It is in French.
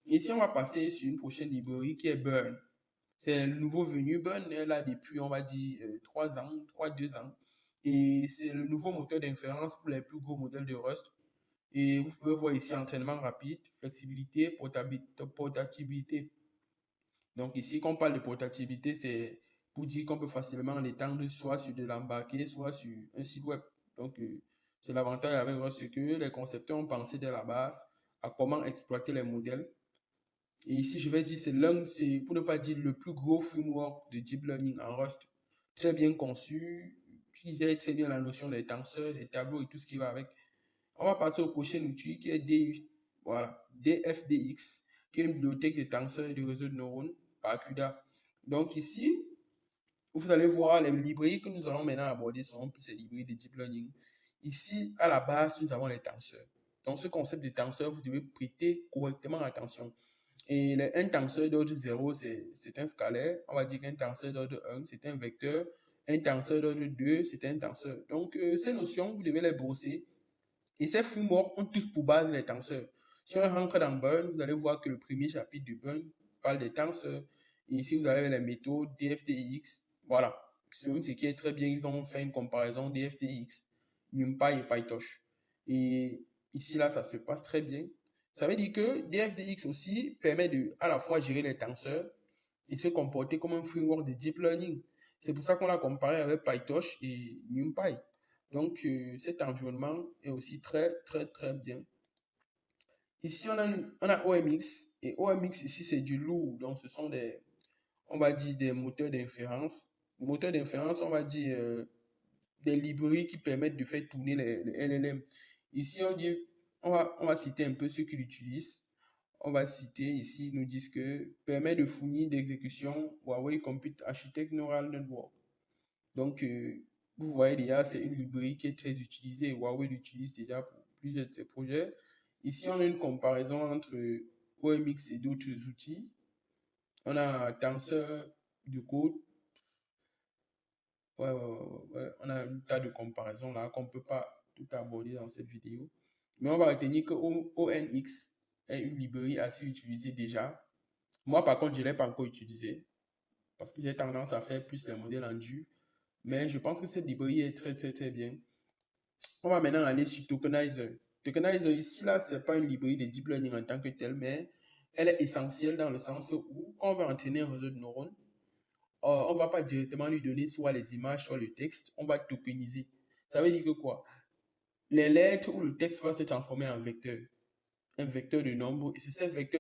Ici, on va passer sur une prochaine librairie qui est Burn. C'est le nouveau venu. Burn est là depuis, on va dire, 3 ans, 2 ans. Et c'est le nouveau moteur d'inférence pour les plus gros modèles de Rust. Et vous pouvez voir ici entraînement rapide, flexibilité, portabilité. Donc ici, quand on parle de portabilité, c'est pour dire qu'on peut facilement l'étendre soit sur de l'embarqué, soit sur un site web. Donc c'est l'avantage avec Rust que les concepteurs ont pensé dès la base à comment exploiter les modèles. Et ici, je vais dire, c'est pour ne pas dire le plus gros framework de deep learning en Rust. Très bien conçu, qui gère très bien la notion des tenseurs, des tableaux et tout ce qui va avec. On va passer au prochain outil qui est DFDX, qui est une bibliothèque de tenseurs et de réseaux de neurones par CUDA. Donc ici, vous allez voir les librairies que nous allons maintenant aborder seront plus ces librairies de deep learning. Ici, à la base, nous avons les tenseurs. Donc, ce concept de tenseur, vous devez prêter correctement attention. Et un tenseur d'ordre 0, c'est un scalaire. On va dire qu'un tenseur d'ordre 1, c'est un vecteur. Un tenseur d'ordre 2, c'est un tenseur. Donc, ces notions, vous devez les brosser. Et ces frameworks ont tous pour base les tenseurs. Si on rentre dans Burn, vous allez voir que le premier chapitre de Burn parle des tenseurs. Et ici, vous avez les méthodes DFTX. Voilà. Selon ce qui est très bien, ils ont fait une comparaison DFTX, NumPy et PyTorch. Et ici, là, ça se passe très bien. Ça veut dire que DFDX aussi permet de à la fois gérer les tenseurs et se comporter comme un framework de deep learning. C'est pour ça qu'on l'a comparé avec PyTorch et NumPy. Donc, cet environnement est aussi très, très, très bien. Ici, on a OMX. Et OMX, ici, c'est du lourd. Donc, ce sont des, on va dire, des moteurs d'inférence. Moteurs d'inférence, on va dire, des librairies qui permettent de faire tourner les LLM. Ici, on va citer un peu ceux qui l'utilisent. On va citer ici, ils nous disent que permet de fournir d'exécution Huawei Compute Architect Neural Network. Donc, vous voyez déjà, c'est une librairie qui est très utilisée. Huawei l'utilise déjà pour plusieurs de ses projets. Ici, on a une comparaison entre OMX et d'autres outils. On a Tensor de code. Ouais. On a un tas de comparaisons là qu'on ne peut pas tout aborder dans cette vidéo. Mais on va retenir que ONX est une librairie assez utilisée déjà. Moi, par contre, je ne l'ai pas encore utilisée parce que j'ai tendance à faire plus les modèles en dur. Mais je pense que cette librairie est très, très, très bien. On va maintenant aller sur Tokenizer. Tokenizer, ici, là, ce n'est pas une librairie de deep learning en tant que telle, mais elle est essentielle dans le sens où, quand on va entraîner un réseau de neurones, on ne va pas directement lui donner soit les images, soit le texte, on va tokeniser. Ça veut dire que quoi? Les lettres ou le texte va se transformer en vecteur, un vecteur de nombre, et c'est ce vecteur